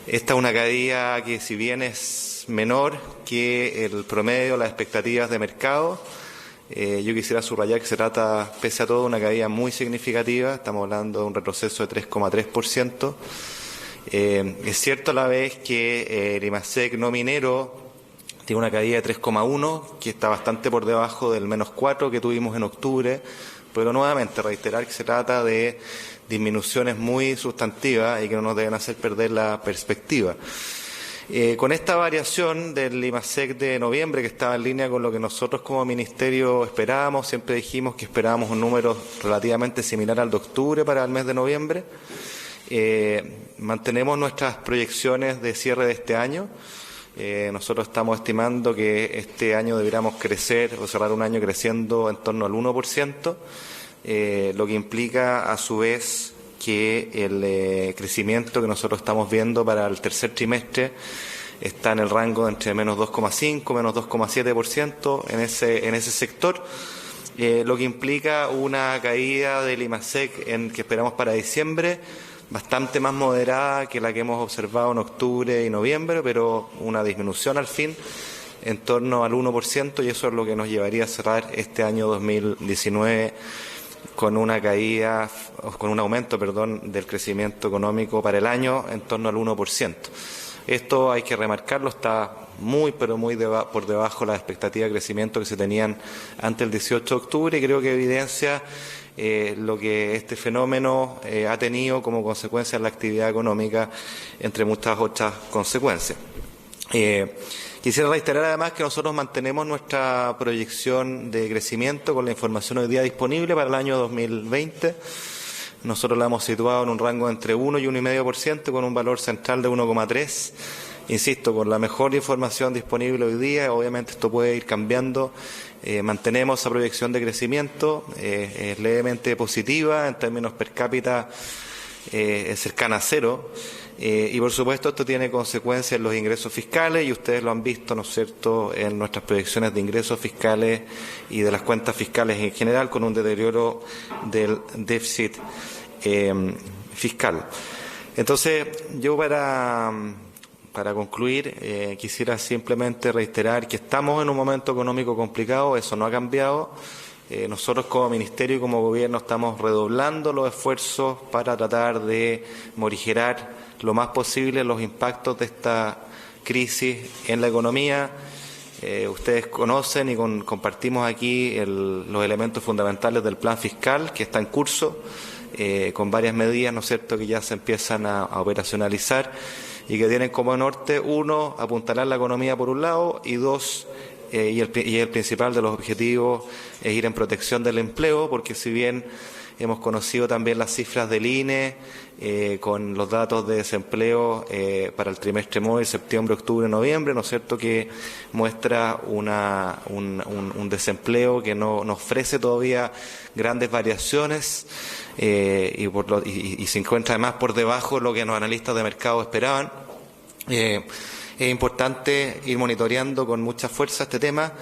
Esta es una caída que, si bien es menor que el promedio, las expectativas de mercado, yo quisiera subrayar que se trata, pese a todo, de una caída muy significativa. Estamos hablando de un retroceso de 3,3%. Es cierto a la vez que el IMASEC no minero tiene una caída de 3,1, que está bastante por debajo del -4 que tuvimos en octubre, pero nuevamente reiterar que se trata de disminuciones muy sustantivas y que no nos deben hacer perder la perspectiva. Con esta variación del IMASEC de noviembre, que estaba en línea con lo que nosotros como Ministerio esperábamos, siempre dijimos que esperábamos un número relativamente similar al de octubre para el mes de noviembre, mantenemos nuestras proyecciones de cierre de este año. Nosotros estamos estimando que este año deberíamos crecer o cerrar un año creciendo en torno al 1%, lo que implica a su vez que el crecimiento que nosotros estamos viendo para el tercer trimestre está en el rango de entre -2,5, -2,7% en ese sector, lo que implica una caída del IMASEC que esperamos para diciembre bastante más moderada que la que hemos observado en octubre y noviembre, pero una disminución al fin en torno al 1%, y eso es lo que nos llevaría a cerrar este año 2019 con una caída, con un aumento, del crecimiento económico para el año en torno al 1%. Esto hay que remarcarlo, está muy, pero muy por debajo de las expectativas de crecimiento que se tenían antes del 18 de octubre, y creo que evidencia lo que este fenómeno ha tenido como consecuencia en la actividad económica, entre muchas otras consecuencias. Quisiera reiterar además que nosotros mantenemos nuestra proyección de crecimiento con la información hoy día disponible para el año 2020. Nosotros la hemos situado en un rango entre 1 y 1,5%, con un valor central de 1,3%. Insisto, con la mejor información disponible hoy día, obviamente esto puede ir cambiando. Mantenemos esa proyección de crecimiento, es levemente positiva en términos per cápita, cercana a cero. Y por supuesto esto tiene consecuencias en los ingresos fiscales, y ustedes lo han visto, ¿no es cierto?, en nuestras proyecciones de ingresos fiscales y de las cuentas fiscales en general, con un deterioro del déficit fiscal. Entonces, yo para concluir, quisiera simplemente reiterar que estamos en un momento económico complicado, eso no ha cambiado. Nosotros como Ministerio y como Gobierno estamos redoblando los esfuerzos para tratar de morigerar lo más posible los impactos de esta crisis en la economía. Ustedes conocen y compartimos aquí los elementos fundamentales del plan fiscal que está en curso, con varias medidas, ¿no es cierto?, que ya se empiezan a operacionalizar y que tienen como norte, uno, apuntalar la economía por un lado, y dos, y el principal de los objetivos es ir en protección del empleo, porque si bien hemos conocido también las cifras del INE con los datos de desempleo para el trimestre móvil septiembre, octubre, noviembre, ¿no es cierto?, que muestra un desempleo que no ofrece todavía grandes variaciones y se encuentra además por debajo de lo que los analistas de mercado esperaban. Es importante ir monitoreando con mucha fuerza este tema.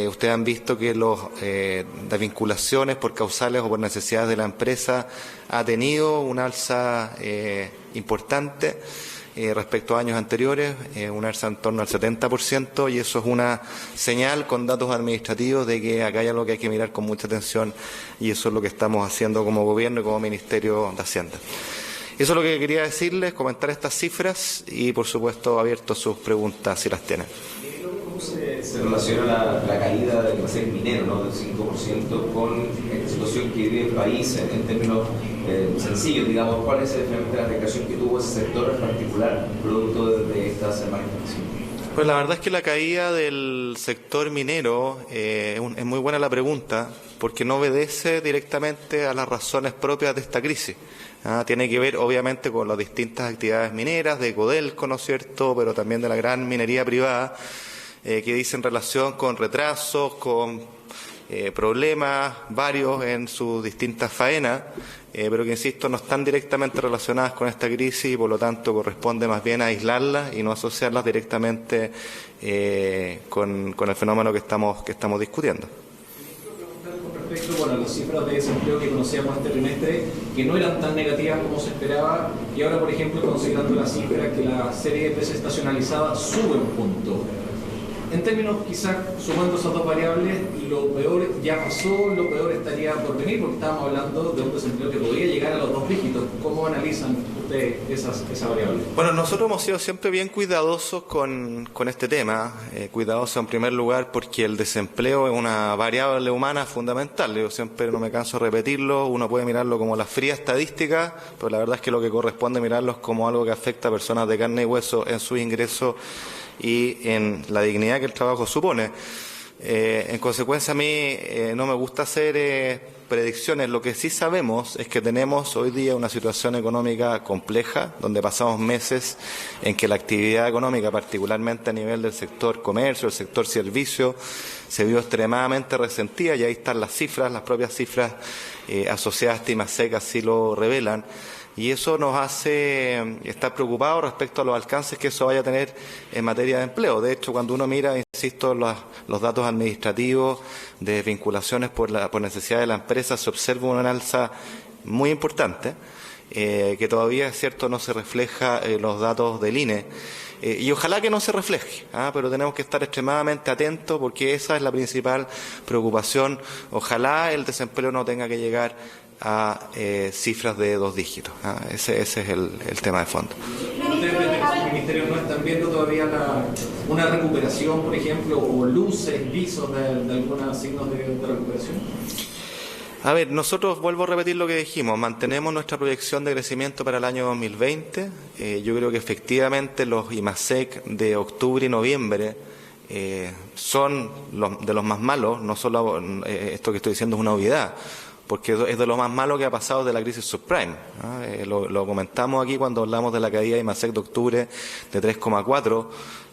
Ustedes han visto que las vinculaciones por causales o por necesidades de la empresa ha tenido un alza importante respecto a años anteriores, un alza en torno al 70%, y eso es una señal con datos administrativos de que acá hay algo que hay que mirar con mucha atención, y eso es lo que estamos haciendo como Gobierno y como Ministerio de Hacienda. Eso es lo que quería decirles, comentar estas cifras y, por supuesto, abierto sus preguntas si las tienen. ¿Cómo se relaciona la caída del IMASEC minero, ¿no?, del 5% con esta situación que vive el país en términos sencillos? Digamos, ¿cuál es efectivamente la afectación que tuvo ese sector en particular producto de estas manifestaciones? Pues la verdad es que la caída del sector minero es muy buena la pregunta, porque no obedece directamente a las razones propias de esta crisis. Tiene que ver obviamente con las distintas actividades mineras de Codelco, ¿no es cierto?, pero también de la gran minería privada, que dicen relación con retrasos, con problemas varios en sus distintas faenas, pero que, insisto, no están directamente relacionadas con esta crisis y por lo tanto corresponde más bien aislarlas y no asociarlas directamente con el fenómeno que estamos discutiendo. Con respecto, bueno, las cifras de desempleo que conocíamos este trimestre, que no eran tan negativas como se esperaba, y ahora, por ejemplo, considerando la cifra que la serie de precios estacionalizada sube un punto. En términos, quizás, sumando esas dos variables, lo peor ya pasó, lo peor estaría por venir, porque estábamos hablando de un desempleo que podría llegar a los 2 dígitos. ¿Cómo analizan ustedes esa variable? Bueno, nosotros hemos sido siempre bien cuidadosos con este tema. Cuidadosos en primer lugar porque el desempleo es una variable humana fundamental. Yo siempre no me canso de repetirlo. Uno puede mirarlo como la fría estadística, pero la verdad es que lo que corresponde mirarlo es como algo que afecta a personas de carne y hueso en sus ingresos y en la dignidad que el trabajo supone. En consecuencia, a mí no me gusta hacer predicciones. Lo que sí sabemos es que tenemos hoy día una situación económica compleja, donde pasamos meses en que la actividad económica, particularmente a nivel del sector comercio, el sector servicio, se vio extremadamente resentida, y ahí están las cifras, las propias cifras asociadas a IMASEC así lo revelan. Y eso nos hace estar preocupados respecto a los alcances que eso vaya a tener en materia de empleo. De hecho, cuando uno mira, insisto, los datos administrativos de vinculaciones por necesidad de la empresa, se observa una alza muy importante, que todavía, es cierto, no se refleja en los datos del INE. Y ojalá que no se refleje, pero tenemos que estar extremadamente atentos porque esa es la principal preocupación. Ojalá el desempleo no tenga que llegar a cifras de 2 dígitos. Ese es el tema de fondo. ¿Ustedes desde el Ministerio no están viendo todavía una recuperación, por ejemplo, o luces, visos de algunos signos de recuperación? A ver, nosotros, vuelvo a repetir lo que dijimos, mantenemos nuestra proyección de crecimiento para el año 2020. Yo creo que efectivamente los IMASEC de octubre y noviembre son de los más malos. No solo esto que estoy diciendo es una obviedad, porque es de lo más malo que ha pasado de la crisis subprime. Lo comentamos aquí cuando hablamos de la caída de IMASEC de octubre de 3,4,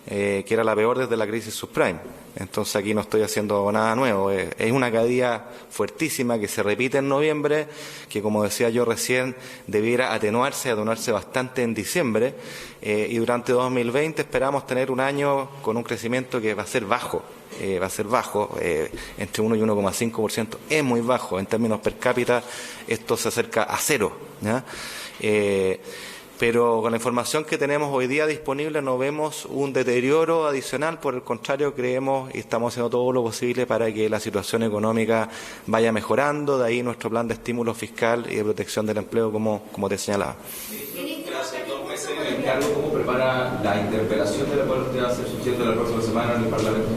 que era la peor desde la crisis subprime. Entonces aquí no estoy haciendo nada nuevo. Es una caída fuertísima que se repite en noviembre, que, como decía yo recién, debiera atenuarse bastante en diciembre, y durante 2020 esperamos tener un año con un crecimiento que va a ser bajo. Entre 1 y 1,5%, es muy bajo. En términos per cápita, esto se acerca a cero, ¿ya? Pero con la información que tenemos hoy día disponible no vemos un deterioro adicional. Por el contrario, creemos y estamos haciendo todo lo posible para que la situación económica vaya mejorando. De ahí nuestro plan de estímulo fiscal y de protección del empleo, como te señalaba. Carlos, ¿cómo prepara la interpelación de la cual usted va a ser sujeto la próxima semana en el Parlamento?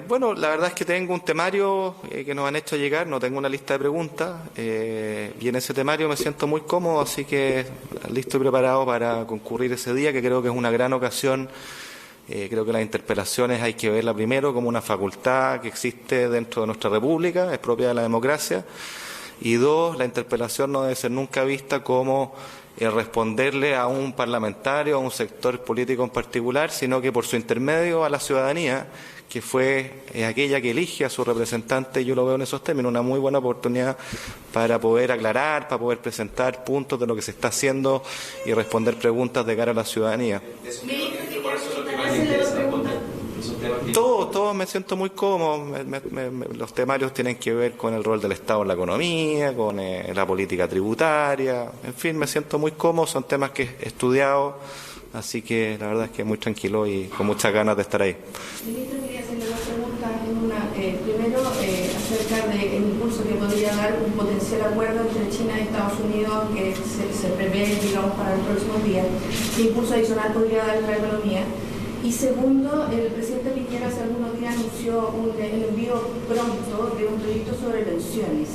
Bueno, la verdad es que tengo un temario que nos han hecho llegar, no tengo una lista de preguntas, y en ese temario me siento muy cómodo, así que listo y preparado para concurrir ese día, que creo que es una gran ocasión. Creo que las interpelaciones hay que verla primero como una facultad que existe dentro de nuestra república, es propia de la democracia, y 2, la interpelación no debe ser nunca vista como responderle a un parlamentario, a un sector político en particular, sino que por su intermedio a la ciudadanía, que fue aquella que elige a su representante. Yo lo veo en esos términos, una muy buena oportunidad para poder aclarar, para poder presentar puntos de lo que se está haciendo y responder preguntas de cara a la ciudadanía. Todos me siento muy cómodo. Los temarios tienen que ver con el rol del Estado en la economía, con la política tributaria, en fin, me siento muy cómodo, son temas que he estudiado, así que la verdad es que muy tranquilo y con muchas ganas de estar ahí. Ministro, quería hacerle dos preguntas. Primero, acerca del impulso que podría dar un potencial acuerdo entre China y Estados Unidos que se prevé, digamos, para los próximos días. ¿Qué impulso adicional podría dar la economía? Y segundo, el presidente Piñera hace algunos días anunció el envío pronto de un proyecto sobre pensiones.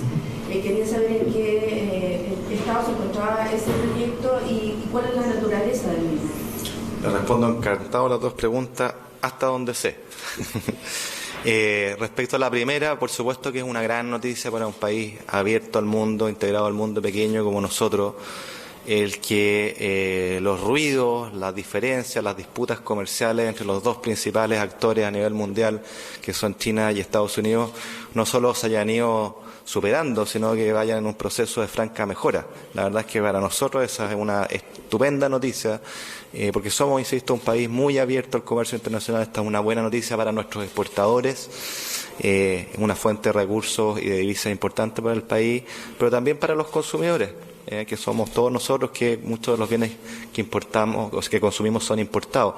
Quería saber en qué estado se encontraba ese proyecto y cuál es la naturaleza del mismo. Le respondo encantado a las dos preguntas, hasta donde sé. Respecto a la primera, por supuesto que es una gran noticia para un país abierto al mundo, integrado al mundo, pequeño como nosotros. el que los ruidos, las diferencias, las disputas comerciales entre los dos principales actores a nivel mundial, que son China y Estados Unidos, no solo se hayan ido superando, sino que vayan en un proceso de franca mejora. La verdad es que para nosotros esa es una estupenda noticia, porque somos, insisto, un país muy abierto al comercio internacional. Esta es una buena noticia para nuestros exportadores, una fuente de recursos y de divisas importante para el país, pero también para los consumidores, que somos todos nosotros, que muchos de los bienes que importamos o que consumimos son importados.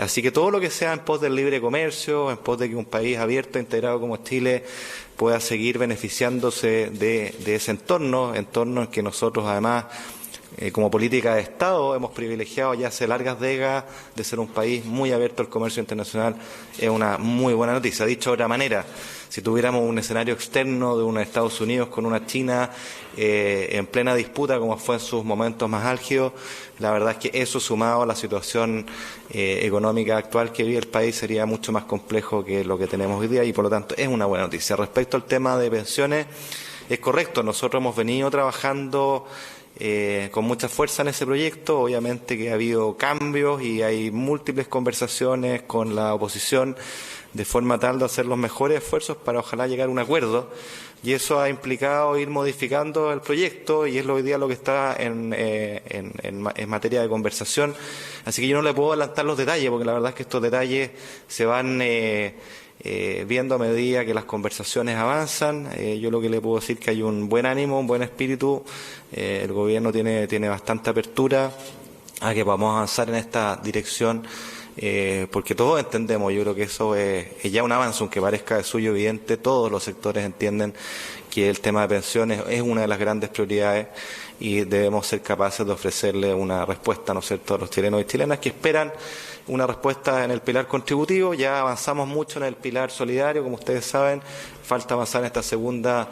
Así que todo lo que sea en pos del libre comercio, en pos de que un país abierto, integrado como Chile, pueda seguir beneficiándose de ese entorno en que nosotros además, como política de Estado, hemos privilegiado ya hace largas décadas de ser un país muy abierto al comercio internacional, es una muy buena noticia. Dicho de otra manera, si tuviéramos un escenario externo de unos Estados Unidos con una China en plena disputa, como fue en sus momentos más álgidos, la verdad es que eso, sumado a la situación económica actual que vive el país, sería mucho más complejo que lo que tenemos hoy día, y por lo tanto es una buena noticia. Respecto al tema de pensiones, es correcto, nosotros hemos venido trabajando con mucha fuerza en ese proyecto. Obviamente que ha habido cambios y hay múltiples conversaciones con la oposición de forma tal de hacer los mejores esfuerzos para ojalá llegar a un acuerdo, y eso ha implicado ir modificando el proyecto, y es hoy día lo que está en materia de conversación. Así que yo no le puedo adelantar los detalles, porque la verdad es que estos detalles se van viendo a medida que las conversaciones avanzan. Yo lo que le puedo decir es que hay un buen ánimo, un buen espíritu. El gobierno tiene bastante apertura a que vamos a avanzar en esta dirección, porque todos entendemos, yo creo que eso es ya un avance, aunque parezca de suyo evidente. Todos los sectores entienden que el tema de pensiones es una de las grandes prioridades y debemos ser capaces de ofrecerle una respuesta, ¿no es cierto?, a los chilenos y chilenas que esperan una respuesta en el pilar contributivo. Ya avanzamos mucho en el pilar solidario, como ustedes saben, falta avanzar en esta segunda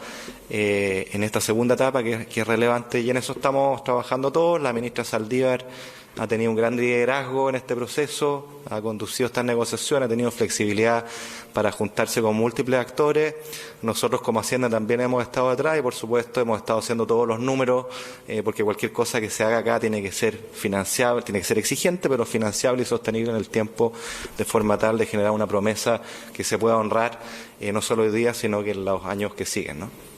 etapa que es relevante, y en eso estamos trabajando todos. La ministra Saldívar ha tenido un gran liderazgo en este proceso, ha conducido estas negociaciones, ha tenido flexibilidad para juntarse con múltiples actores. Nosotros como Hacienda también hemos estado atrás y por supuesto hemos estado haciendo todos los números, porque cualquier cosa que se haga acá tiene que ser financiable, tiene que ser exigente, pero financiable y sostenible en el tiempo, de forma tal de generar una promesa que se pueda honrar, no solo hoy día, sino que en los años que siguen, ¿no?